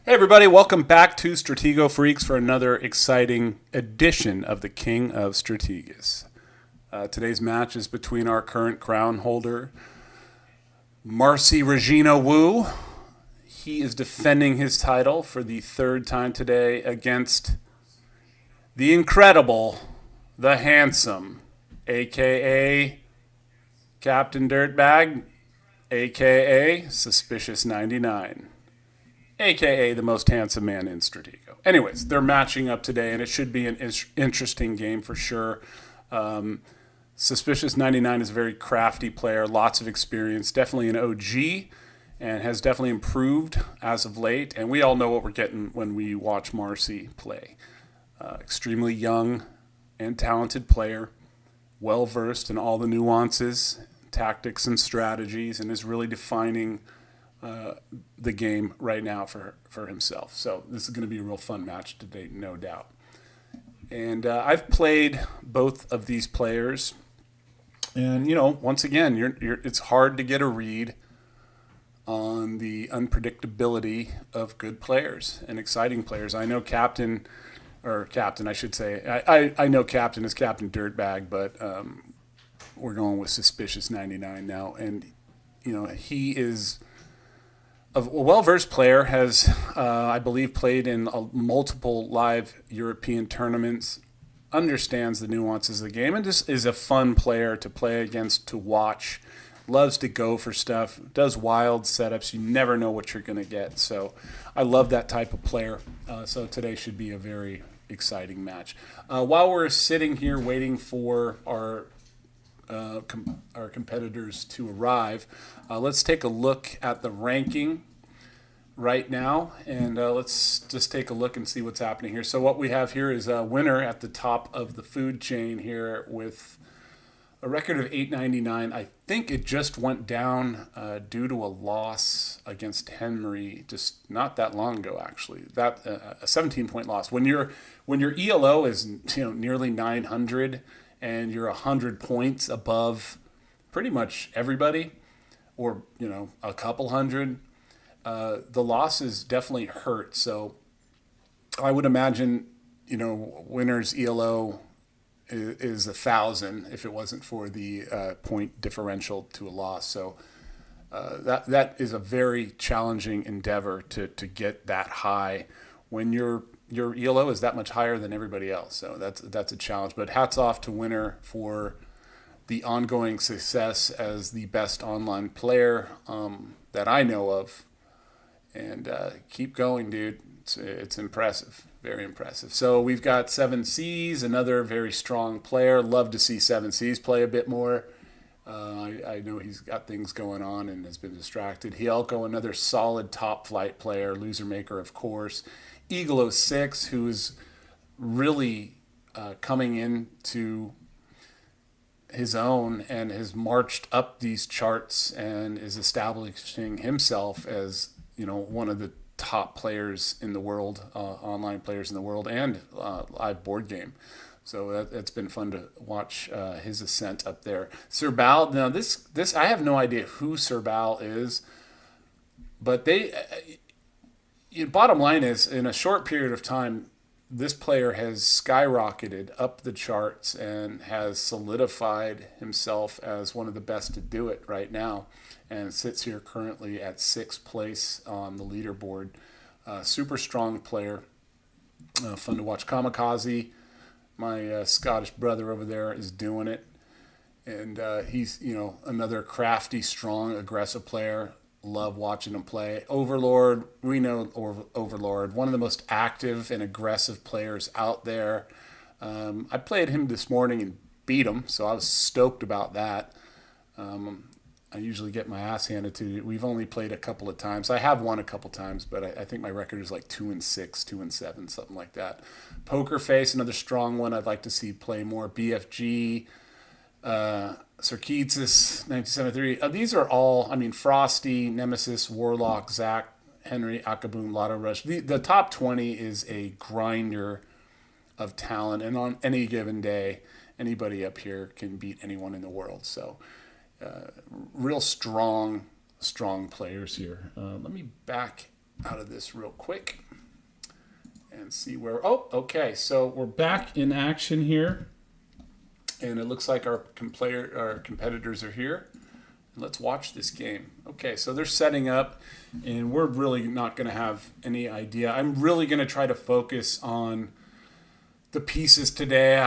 Hey everybody, welcome back to Stratego Freaks for another exciting edition of the King of Strategus. Today's match is between our current crown holder, Marcy Regina Wu. He is defending his title for the third time today against the incredible, the handsome, aka Captain Dirtbag, aka Suspicious99. A.K.A. the most handsome man in Stratego. Anyways, they're matching up today, and it should be an interesting game for sure. Suspicious99 is a very crafty player, lots of experience, definitely an OG, and has definitely improved as of late. And we all know what we're getting when we watch Marcy play. Extremely young and talented player, well-versed in all the nuances, tactics, and strategies, and is really defining the game right now for himself. So this is going to be a real fun match today, no doubt. And I've played both of these players, and once again, it's hard to get a read on the unpredictability of good players and exciting players. I know Captain, I should say, I know Captain is Captain Dirtbag, but we're going with Suspicious99 now, and he is a well-versed player, has, I believe, played in multiple live European tournaments, understands the nuances of the game, and just is a fun player to play against, to watch, loves to go for stuff, does wild setups. You never know what you're going to get. So I love that type of player. So today should be a very exciting match. While we're sitting here waiting for our competitors to arrive, let's take a look at the ranking right now, and let's just take a look and see what's happening here. So what we have here is a winner at the top of the food chain here with a record of 899. I think it just went down due to a loss against Henry just not that long ago, actually. That a 17-point loss. When your ELO is nearly 900 and you're 100 points above pretty much everybody, or a couple hundred, the losses definitely hurt. So I would imagine winner's ELO is 1,000 if it wasn't for the point differential to a loss. So that is a very challenging endeavor to get that high when your ELO is that much higher than everybody else. So that's a challenge. But hats off to winner for the ongoing success as the best online player that I know of. And keep going, dude. It's impressive. Very impressive. So we've got 7 C's, another very strong player. Love to see 7 C's play a bit more. I know he's got things going on and has been distracted. Hielko, another solid top flight player. Loser maker, of course. Eagle 06, who is really coming into his own and has marched up these charts and is establishing himself as one of the top players in the world, online players in the world, and live board game. So that's been fun to watch his ascent up there. Sir Bal, now this I have no idea who Sir Bal is, but bottom line is, in a short period of time, this player has skyrocketed up the charts and has solidified himself as one of the best to do it right now, and sits here currently at 6th place on the leaderboard. Super strong player, fun to watch. Kamikaze, my Scottish brother over there, is doing it, and he's another crafty, strong, aggressive player. Love watching him play. Overlord, we know Overlord, one of the most active and aggressive players out there. I played him this morning and beat him, so I was stoked about that. I usually get my ass handed to me. We've only played a couple of times. I have won a couple times, but I think my record is like 2-6, 2-7, something like that. Poker Face, another strong one. I'd like to see play more. BFG, Circeus 1973. These are all, Frosty, Nemesis, Warlock, Zach, Henry, Akaboom, Lotto Rush. The top 20 is a grinder of talent, and on any given day, anybody up here can beat anyone in the world. So real strong players here. Let me back out of this real quick and see where. Oh, okay. So we're back in action here, and it looks like our competitors are here. Let's watch this game. Okay, so they're setting up, and we're really not going to have any idea. I'm really going to try to focus on the pieces today.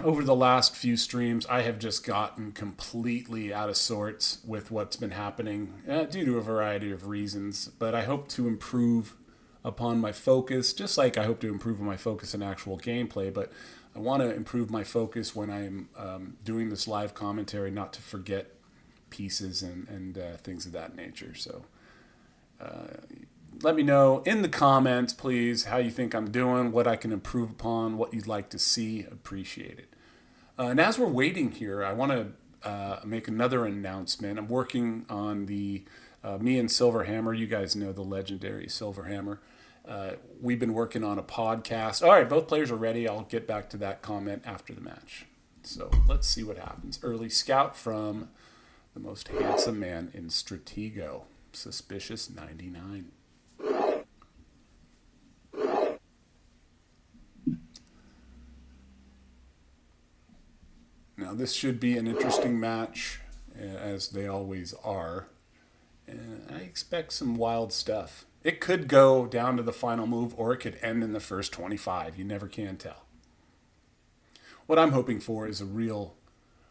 Over the last few streams, I have just gotten completely out of sorts with what's been happening due to a variety of reasons. But I hope to improve upon my focus, just like I hope to improve on my focus in actual gameplay. But I want to improve my focus when I'm doing this live commentary, not to forget pieces and things of that nature. So let me know in the comments, please, how you think I'm doing, what I can improve upon, what you'd like to see. Appreciate it. And as we're waiting here, I want to make another announcement. I'm working on the me and Silverhammer. You guys know the legendary Silverhammer. We've been working on a podcast. All right, both players are ready. I'll get back to that comment after the match. So let's see what happens. Early scout from the most handsome man in Stratego, Suspicious99. Now this should be an interesting match, as they always are. And I expect some wild stuff. It could go down to the final move, or it could end in the first 25. You never can tell. What I'm hoping for is a real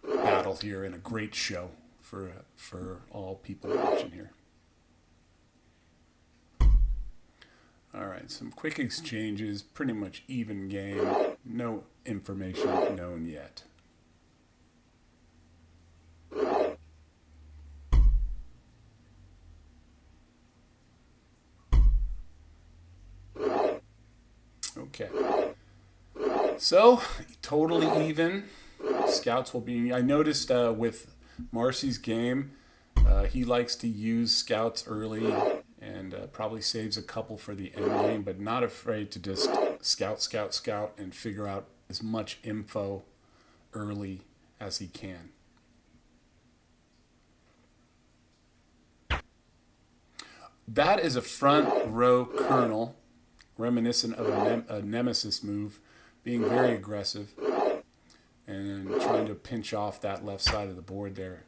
battle here and a great show for all people watching here. All right, some quick exchanges, pretty much even game. No information known yet. Okay. So, totally even. Scouts will be... I noticed with Marcy's game, he likes to use scouts early and probably saves a couple for the end game, but not afraid to just scout, and figure out as much info early as he can. That is a front row colonel, reminiscent of a nemesis move, being very aggressive and trying to pinch off that left side of the board there.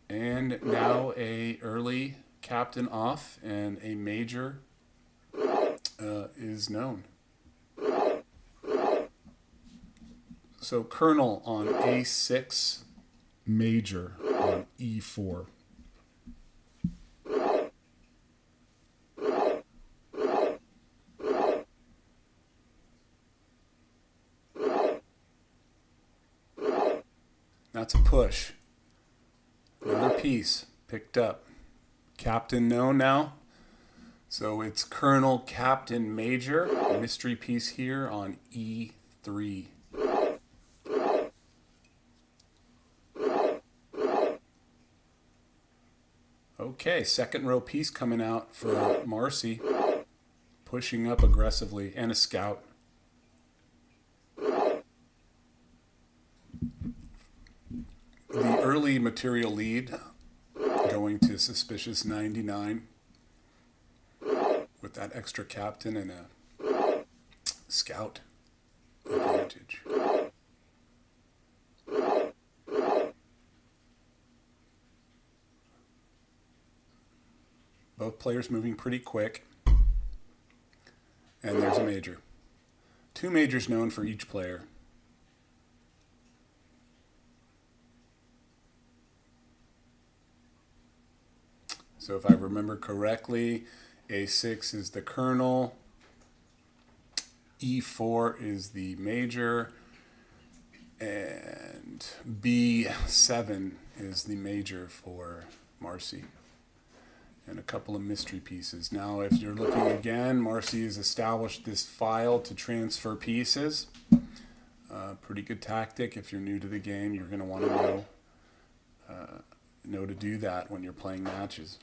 And now a early captain off, and a major is known. So colonel on A6, major on E4. That's a push. Another piece picked up. Captain known now. So it's Colonel, Captain, Major. Mystery piece here on E3. Okay, second row piece coming out for Marcy. Pushing up aggressively, and a scout. The early material lead going to Suspicious99 with that extra captain and a scout advantage. Both players moving pretty quick. And there's a major. Two majors known for each player. So if I remember correctly, A6 is the colonel, E4 is the major, and B7 is the major for Marcy. And a couple of mystery pieces. Now, if you're looking again, Marcy has established this file to transfer pieces. Pretty good tactic. If you're new to the game, you're going to want to know to do that when you're playing matches.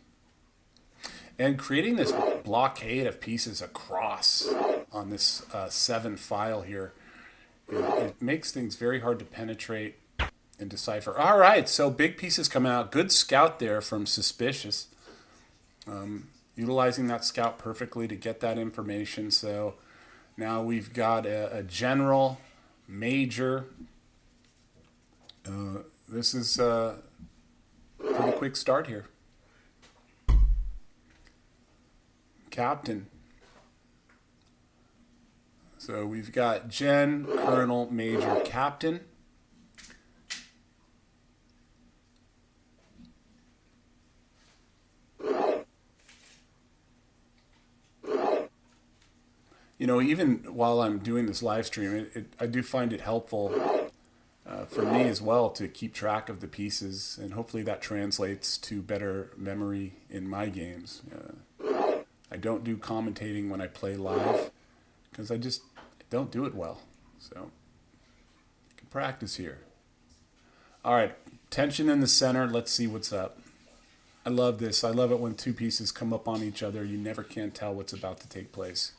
And creating this blockade of pieces across on this 7 file here, it makes things very hard to penetrate and decipher. All right, so big pieces coming out. Good scout there from Suspicious. utilizing that scout perfectly to get that information. So now we've got a general, major. This is a pretty quick start here. Captain. So we've got Gen, Colonel, Major, Captain. You know, even while I'm doing this live stream, I do find it helpful for me as well to keep track of the pieces, and hopefully that translates to better memory in my games. I don't do commentating when I play live because I don't do it well. So you can practice here. All right, tension in the center. Let's see what's up. I love this. I love it when two pieces come up on each other. You never can tell what's about to take place.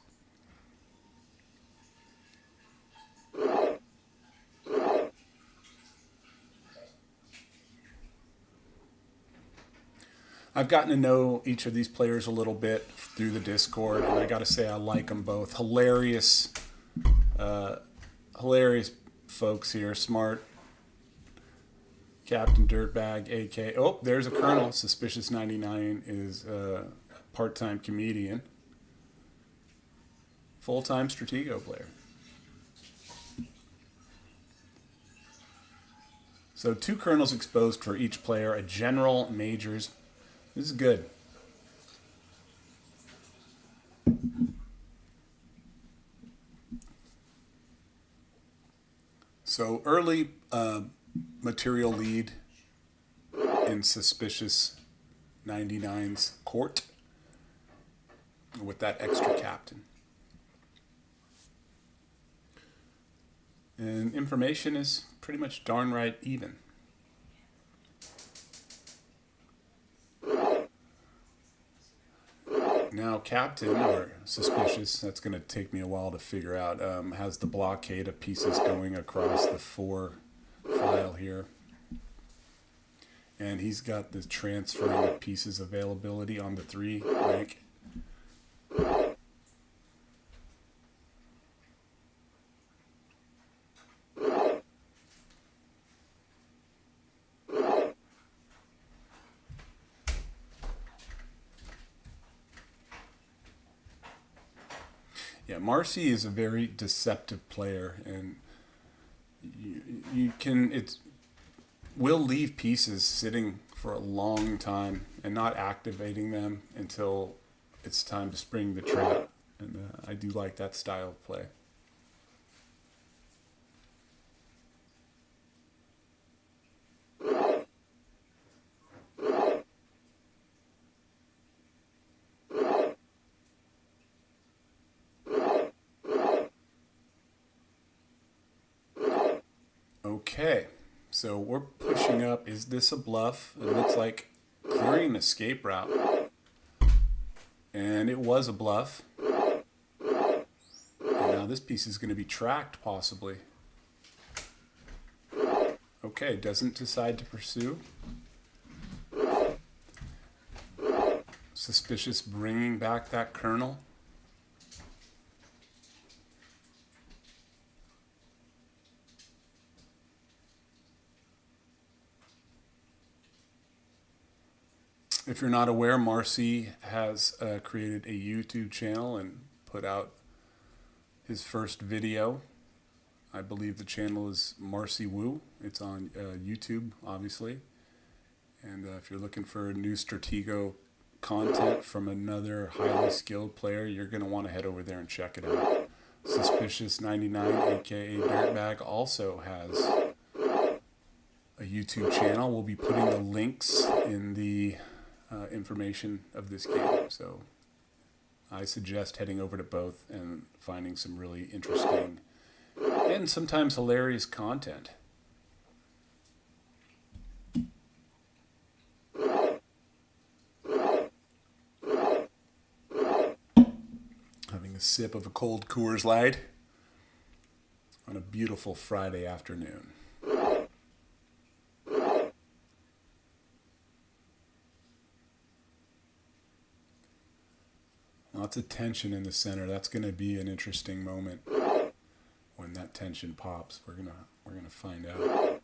I've gotten to know each of these players a little bit through the Discord, and I got to say I like them both. Hilarious folks here. Smart. Captain Dirtbag, AK. Oh, there's a Colonel. Suspicious99 is a part-time comedian. Full-time Stratego player. So 2 Colonels exposed for each player. A General, Majors. This is good. So early material lead in Suspicious99's court with that extra captain. And information is pretty much darn right even. Now Captain, or Suspicious, that's going to take me a while to figure out, has the blockade of pieces going across the 4 file here. And he's got the transferring of pieces availability on the 3 rank. Yeah, Marcy is a very deceptive player, and will leave pieces sitting for a long time and not activating them until it's time to spring the trap. And I do like that style of play. Okay, so we're pushing up. Is this a bluff? It looks like clearing an escape route. And it was a bluff. And now this piece is going to be tracked, possibly. Okay, doesn't decide to pursue. Suspicious bringing back that Colonel. If you're not aware, Marcy has created a YouTube channel and put out his first video. I believe the channel is Marcy Woo. It's on YouTube, obviously. And if you're looking for new Stratego content from another highly skilled player, you're going to want to head over there and check it out. Suspicious99, aka Dirtbag, also has a YouTube channel. We'll be putting the links in the information of this game, so I suggest heading over to both and finding some really interesting and sometimes hilarious content. Having a sip of a cold Coors Light on a beautiful Friday afternoon. Lots of tension in the center. That's going to be an interesting moment when that tension pops. We're gonna find out.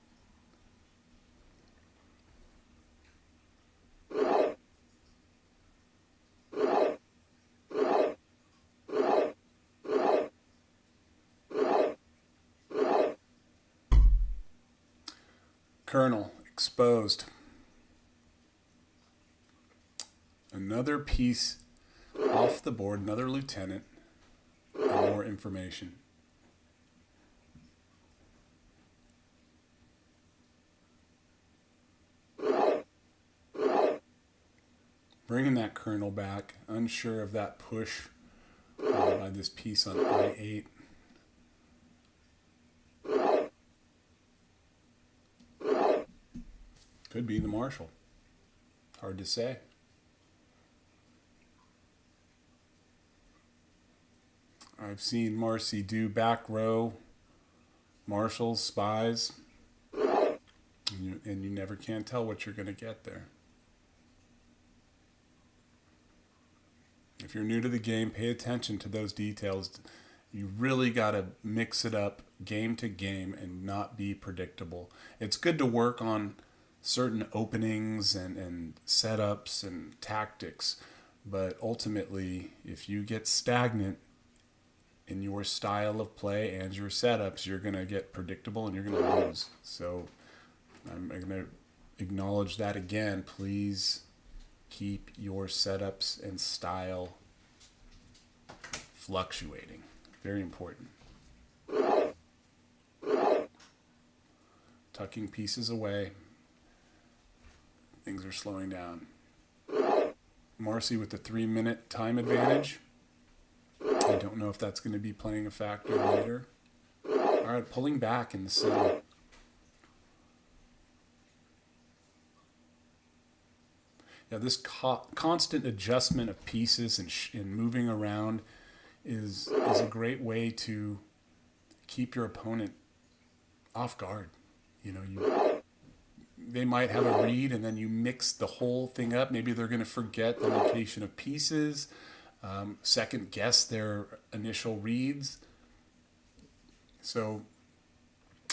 Colonel exposed. Another piece off the board, another lieutenant, and more information. Bringing that colonel back, unsure of that push by this piece on I-8. Could be the marshal. Hard to say. I've seen Marcy do back row marshals, spies, and you never can tell what you're going to get there. If you're new to the game, pay attention to those details. You really got to mix it up game to game and not be predictable. It's good to work on certain openings and setups and tactics, but ultimately, if you get stagnant in your style of play and your setups, you're going to get predictable and you're going to lose. So I'm going to acknowledge that again. Please keep your setups and style fluctuating. Very important. Tucking pieces away. Things are slowing down. Marcy with the 3-minute time advantage. I don't know if that's going to be playing a factor later. All right, pulling back in the center. Yeah, this constant adjustment of pieces and moving around is a great way to keep your opponent off guard. You know, they might have a read and then you mix the whole thing up. Maybe they're going to forget the location of pieces, second guess their initial reads. So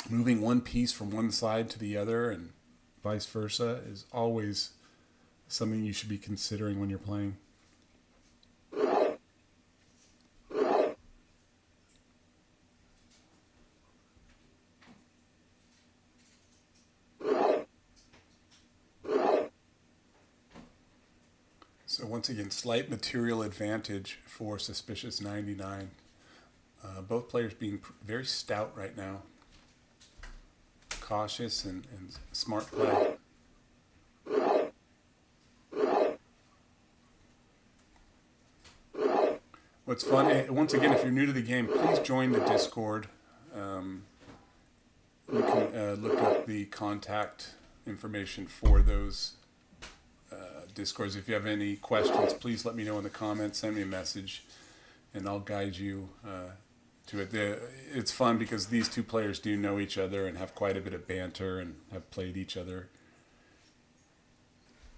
moving one piece from one side to the other and vice versa is always something you should be considering when you're playing. So once again, slight material advantage for Suspicious99. Both players being very stout right now. Cautious and smart play. What's fun, once again, if you're new to the game, please join the Discord. You can look up the contact information for those Discords. If you have any questions, please let me know in the comments. Send me a message, and I'll guide you to it. It's fun because these two players do know each other and have quite a bit of banter and have played each other.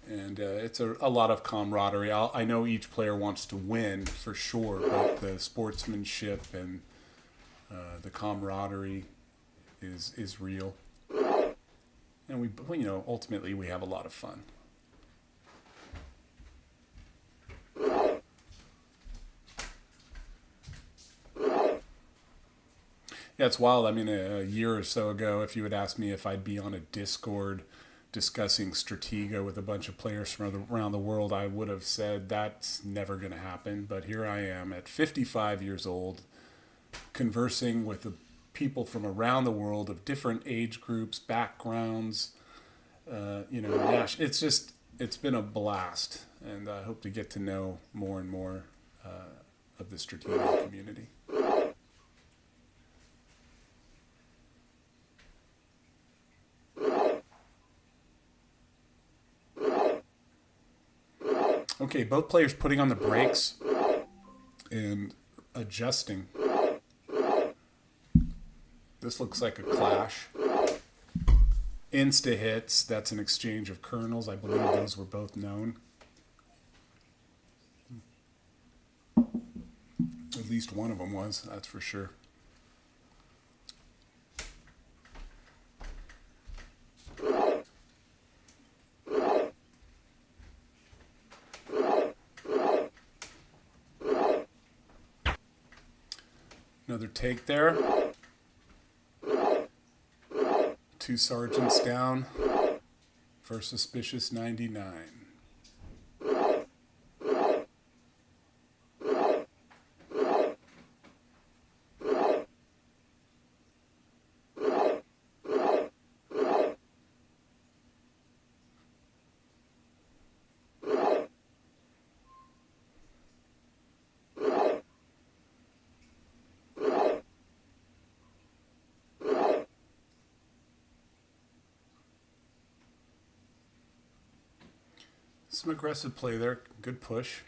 And it's a lot of camaraderie. I know each player wants to win for sure, but the sportsmanship and the camaraderie is real. And we ultimately we have a lot of fun. Yeah, it's wild. I mean, a year or so ago, if you had asked me if I'd be on a Discord discussing Stratego with a bunch of players from around the world, I would have said that's never going to happen. But here I am at 55 years old, conversing with the people from around the world of different age groups, backgrounds. It's been a blast, and I hope to get to know more and more of the Stratego community. Okay, both players putting on the brakes and adjusting. This looks like a clash. Insta hits, that's an exchange of colonels. I believe those were both known. At least one of them was, that's for sure. Another take there. 2 sergeants down for Suspicious99. Some aggressive play there. Good push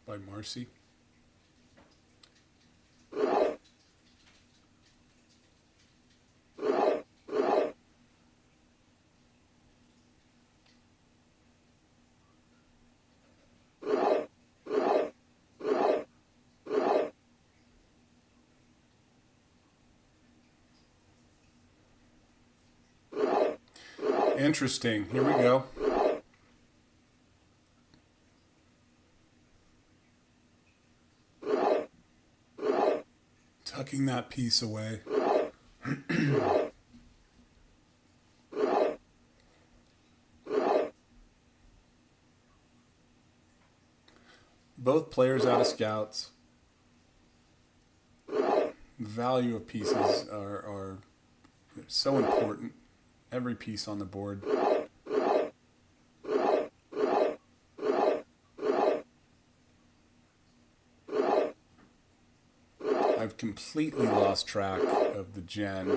by Marcy. Interesting. Here we go. Tucking that piece away. Both players out of scouts. The value of pieces are so important. Every piece on the board. I've completely lost track of the gen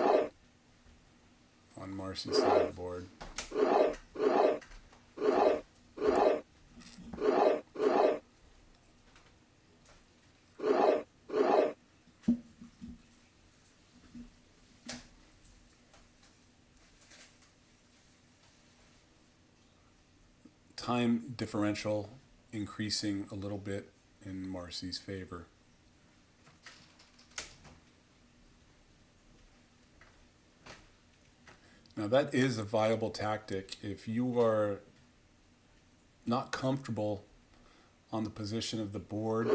on Marcy's side of the board. Time differential increasing a little bit in Marcy's favor. Now that is a viable tactic if you are not comfortable on the position of the board.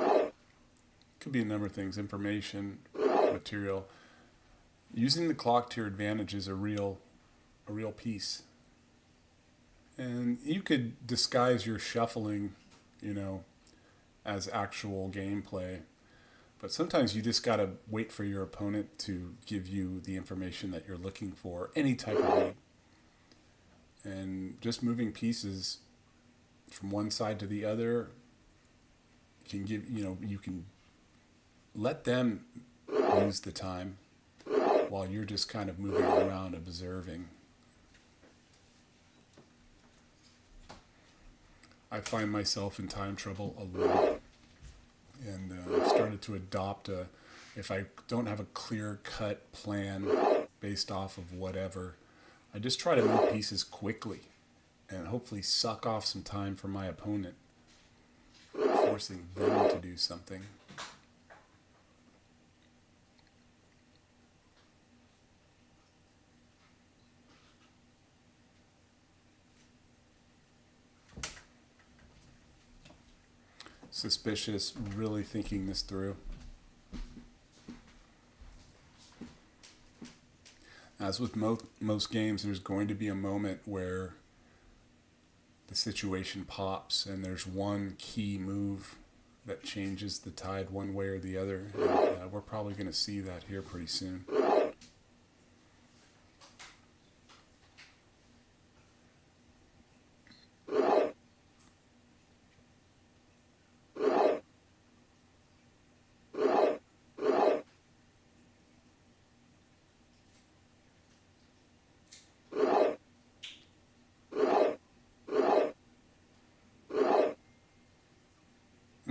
Could be a number of things, information, material. Using the clock to your advantage is a real piece. And you could disguise your shuffling, as actual gameplay. But sometimes you just got to wait for your opponent to give you the information that you're looking for, any type of read. And just moving pieces from one side to the other can give, you can let them use the time while you're just kind of moving around observing. I find myself in time trouble a lot. And I've started to adopt if I don't have a clear-cut plan based off of whatever, I just try to move pieces quickly and hopefully suck off some time from my opponent, forcing them to do something. Suspicious, really thinking this through. As with most games, there's going to be a moment where the situation pops and there's one key move that changes the tide one way or the other. And, we're probably going to see that here pretty soon.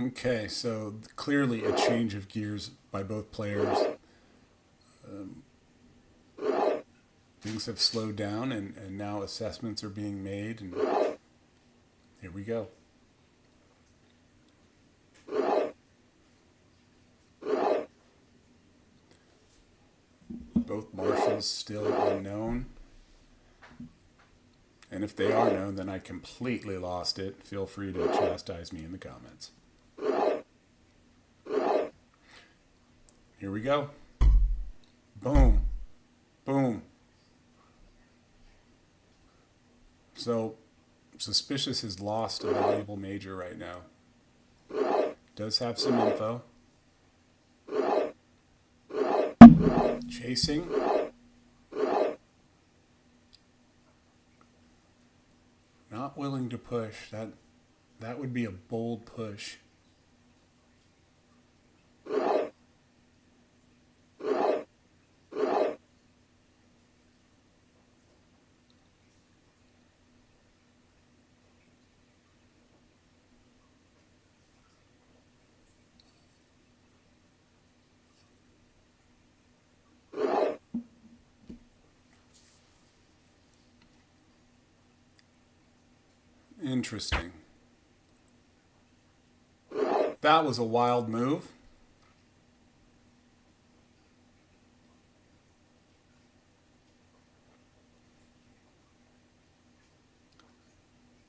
Okay, so clearly a change of gears by both players. Things have slowed down and now assessments are being made, and here we go. both marshals still unknown. And if they are known, then I completely lost it. Feel free to chastise me in the comments. Here we go. Boom. Boom. So, Suspicious has lost a valuable major right now. Does have some info. Chasing. Not willing to push. That would be a bold push. Interesting. That was a wild move.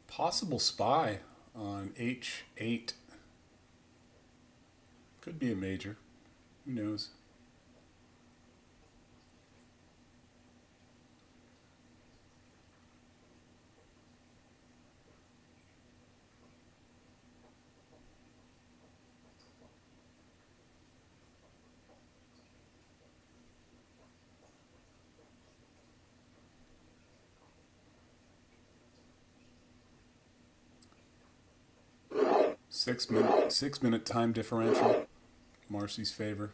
Possible spy on H8. Could be a major. Who knows? Six minute time differential. Marcy's favor.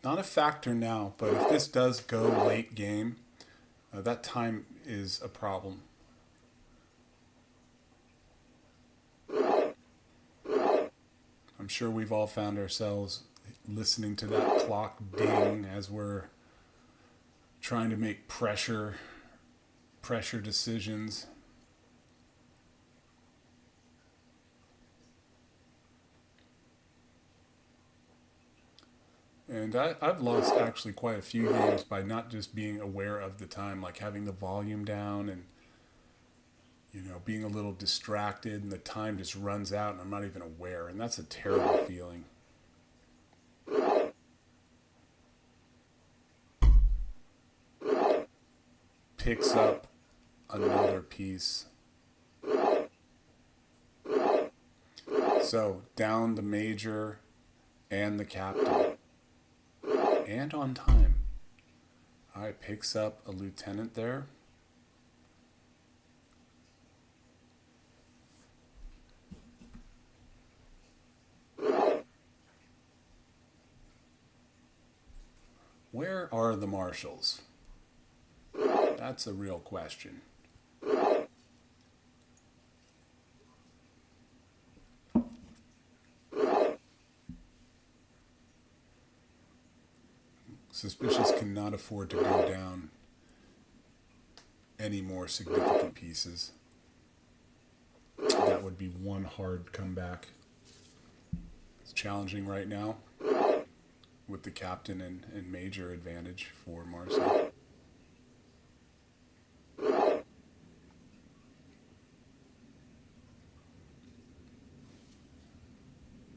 Not a factor now, but if this does go late game, that time is a problem. I'm sure we've all found ourselves listening to that clock ding as we're trying to make pressure decisions. And I've lost actually quite a few games by not just being aware of the time, like having the volume down and, being a little distracted and the time just runs out and I'm not even aware. And that's a terrible feeling. Picks up another piece. So down the major and the captain. And on time. Alright, picks up a lieutenant there. Where are the marshals? That's a real question. Suspicious cannot afford to go down any more significant pieces. That would be one hard comeback. It's challenging right now with the captain and major advantage for Marcy.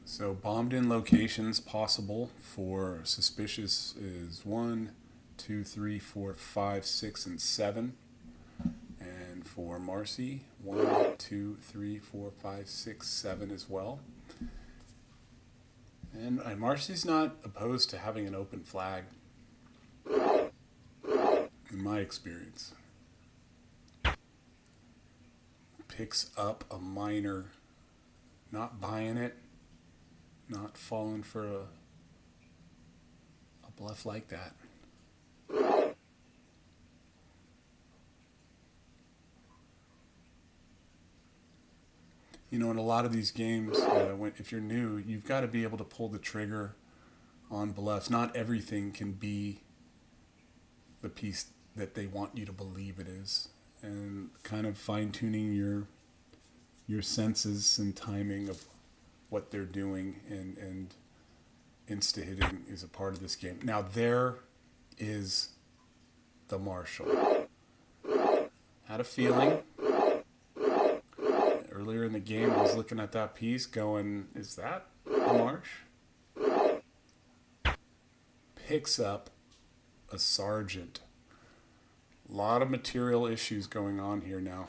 So bombed in locations possible for Suspicious is 1, 2, 3, 4, 5, 6, and 7. And for Marcy, 1, 2, 3, 4, 5, 6, 7 as well. And Marcy's not opposed to having an open flag, in my experience. Picks up a minor, not buying it, not falling for a bluff like that. In a lot of these games, if you're new, you've got to be able to pull the trigger on bluffs. Not everything can be the piece that they want you to believe it is. And kind of fine-tuning your senses and timing of what they're doing and insta-hitting is a part of this game. Now there is the Marshall. Had a feeling earlier in the game I was looking at that piece going, is that the Marsh? Picks up a Sergeant. A lot of material issues going on here now.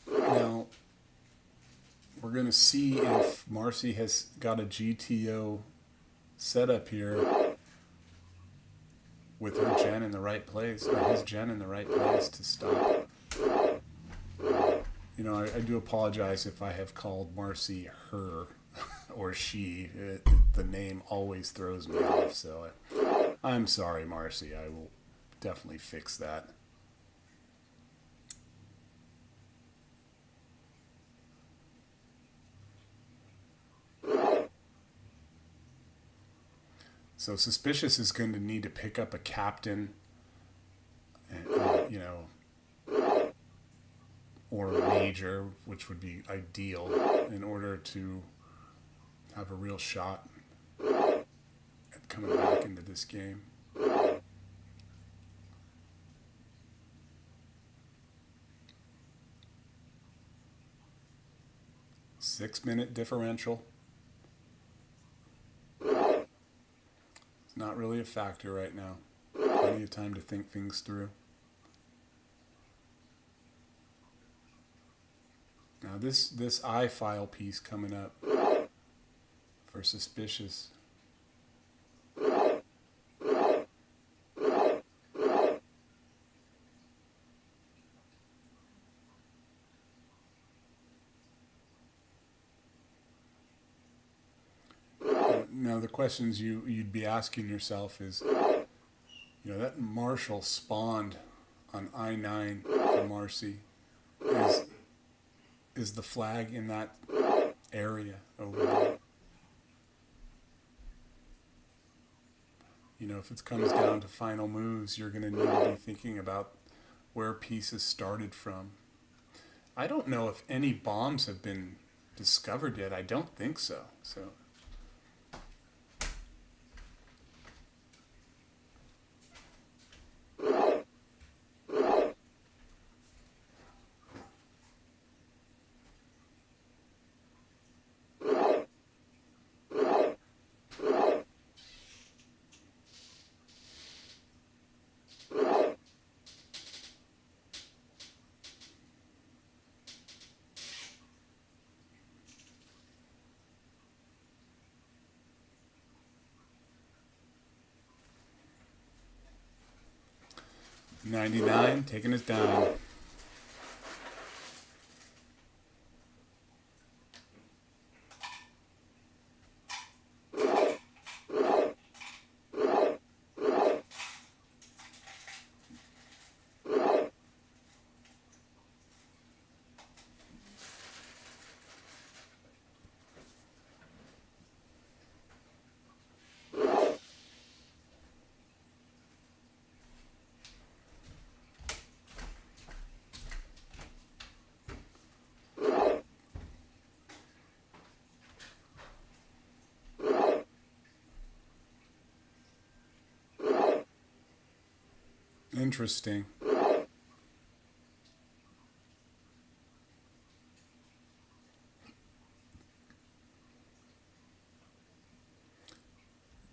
Now, we're going to see if Marcy has got a GTO setup here with her gen in the right place, or his gen in the right place to stop. You know, I do apologize if I have called Marcy her or she. The name always throws me off, so I'm sorry, Marcy. I will definitely fix that. So Suspicious is going to need to pick up a captain, you know, or a major, which would be ideal in order to have a real shot at coming back into this game. Six-minute differential. Not really a factor right now. Plenty of time to think things through. Now this I file piece coming up for Suspicious. Now the questions you'd be asking yourself is, you know, that Marshall spawned on I-9 for Marcy. Is the flag in that area over there? You know, if it comes down to final moves, you're going to need to be thinking about where pieces started from. I don't know if any bombs have been discovered yet. I don't think so. .99 taking us down. Interesting.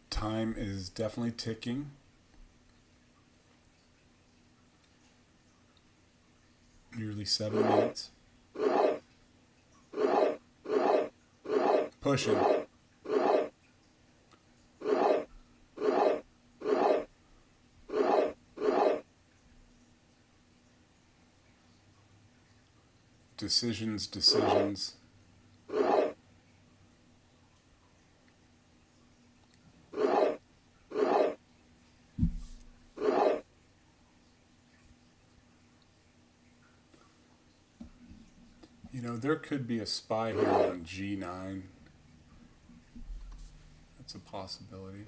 Time is definitely ticking. Nearly 7 minutes. Pushing. Decisions. You know, there could be a spy here on G9. That's a possibility.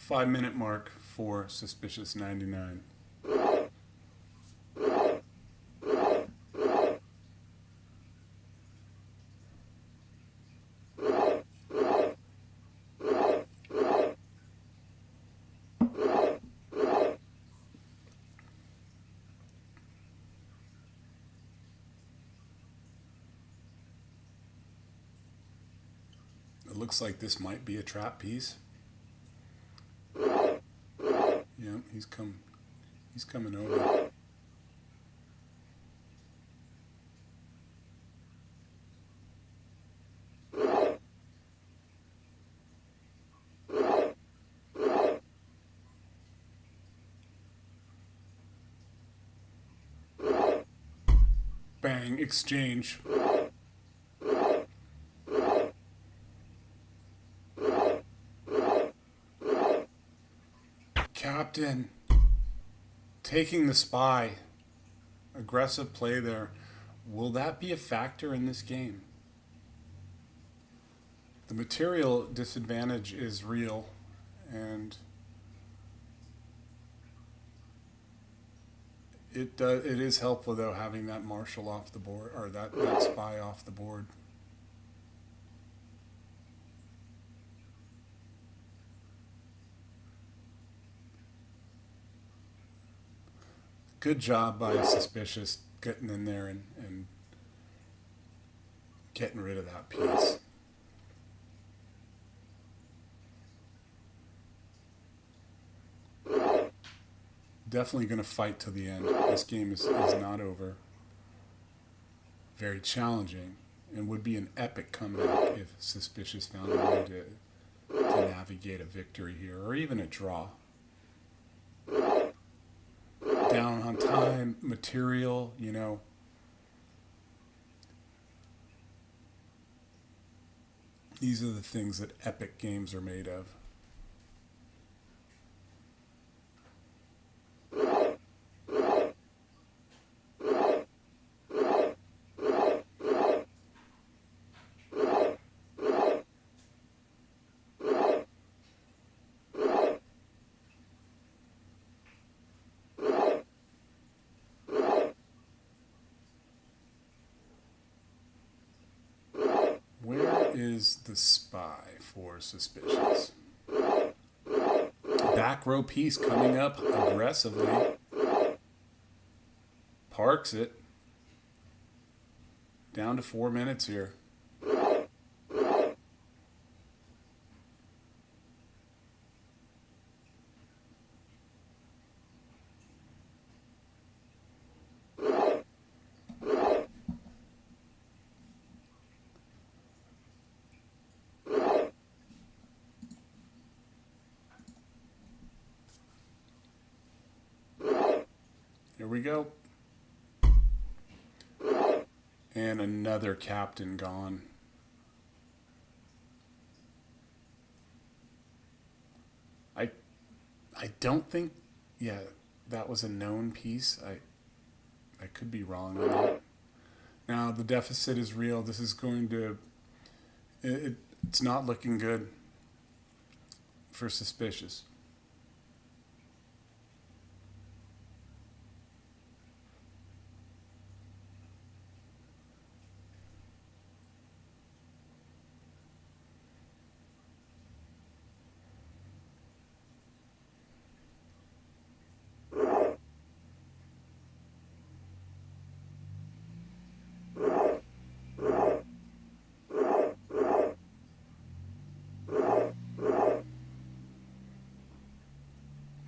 5-minute mark for Suspicious99. It looks like this might be a trap piece. Yeah, he's coming over. Bang, exchange. Captain taking the spy. Aggressive play there. Will that be a factor in this game? The material disadvantage is real, and it is helpful though having that marshal off the board, or that spy off the board. Good job by Suspicious getting in there and getting rid of that piece. Definitely going to fight to the end. This game is not over. Very challenging, and would be an epic comeback if Suspicious found a way to navigate a victory here, or even a draw. Down on time, material, you know. These are the things that epic games are made of. Is the spy for Suspicious. Back row piece coming up aggressively. Parks it. Down to 4 minutes here. Here we go. And another captain gone. I don't think, yeah, that was a known piece. I could be wrong on that. Now the deficit is real. This is going to, it's not looking good for Suspicious.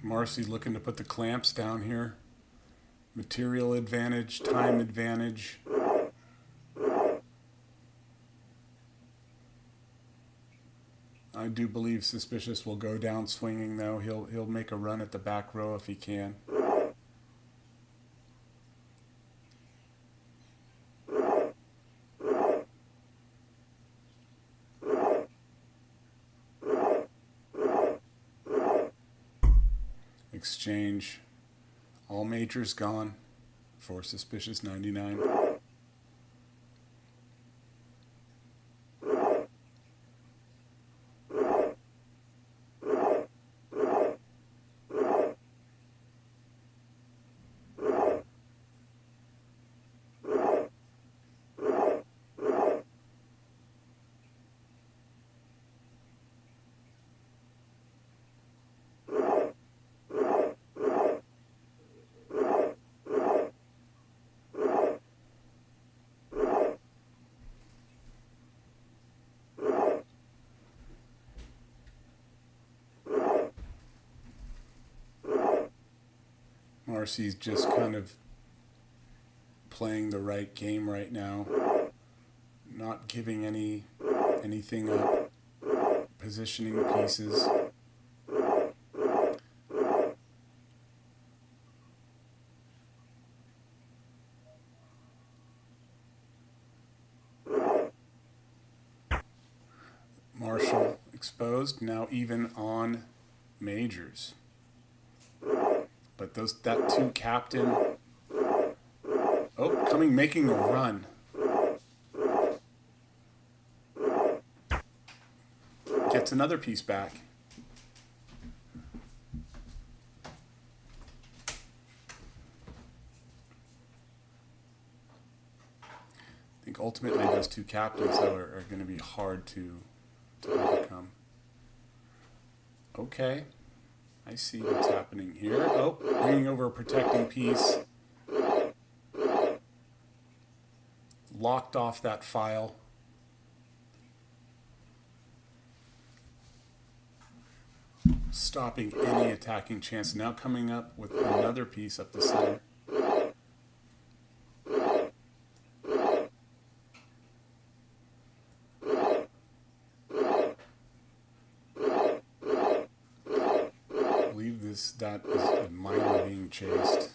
Marcy looking to put the clamps down here. Material advantage, time advantage. I do believe Suspicious will go down swinging though. He'll make a run at the back row if he can. Exchange. All majors gone for Suspicious99. Marcy's just kind of playing the right game right now, not giving anything up, positioning pieces. Marshall exposed, now even on majors. But that 2 captain, making a run. Gets another piece back. I think ultimately those 2 captains, though, are going to be hard to overcome. Okay. I see what's happening here. Oh, bringing over a protecting piece. Locked off that file. Stopping any attacking chance. Now coming up with another piece up the center. That is a miner being chased.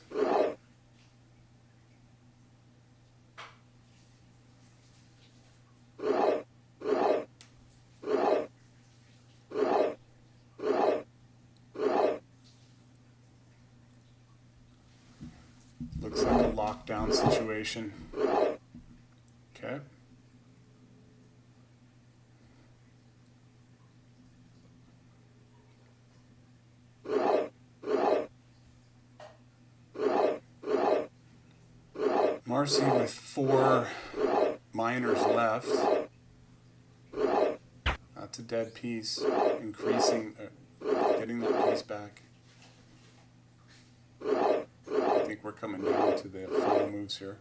Looks like a lockdown situation. Okay. Marcy with 4 miners left. That's a dead piece. Increasing, getting that piece back. I think we're coming down to the final moves here.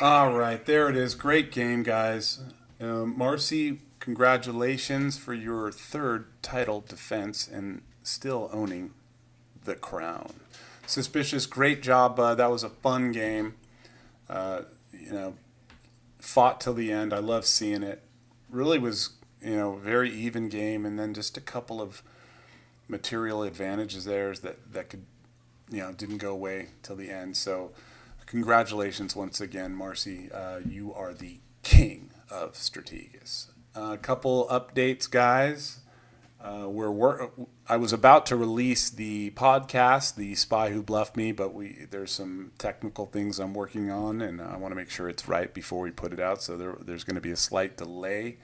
All right, there it is. Great game, guys. Marcy, congratulations for your 3rd title defense and still owning the crown. Suspicious, great job, bud. That was a fun game. Fought till the end. I love seeing it. Really was, very even game, and then just a couple of material advantages there that could, didn't go away till the end. So congratulations once again, Marcy. You are the king of Strategus. A couple updates, guys. I was about to release the podcast, The Spy Who Bluffed Me, but there's some technical things I'm working on, and I want to make sure it's right before we put it out. So there's going to be a slight delay.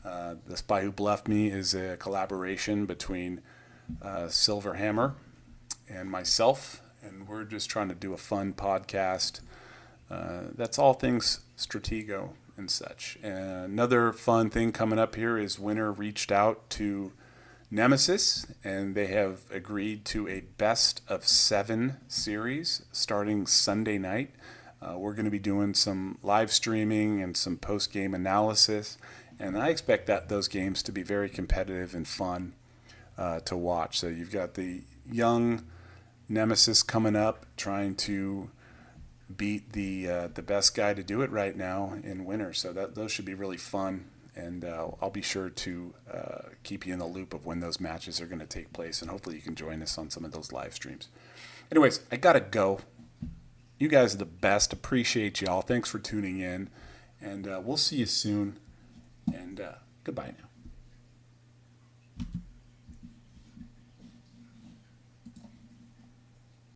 The Spy Who Bluffed Me is a collaboration between Silverhammer and myself, and we're just trying to do a fun podcast. That's all things Stratego and such. Another fun thing coming up here is Winner reached out to Nemesis, and they have agreed to a best of 7 series starting Sunday night. We're going to be doing some live streaming and some post-game analysis, and I expect those games to be very competitive and fun to watch. So you've got the young Nemesis coming up, trying to beat the best guy to do it right now in Winner. So those should be really fun, and I'll be sure to keep you in the loop of when those matches are going to take place, and hopefully you can join us on some of those live streams. Anyways, I gotta go. You guys are the best. Appreciate y'all. Thanks for tuning in, and we'll see you soon. And goodbye now.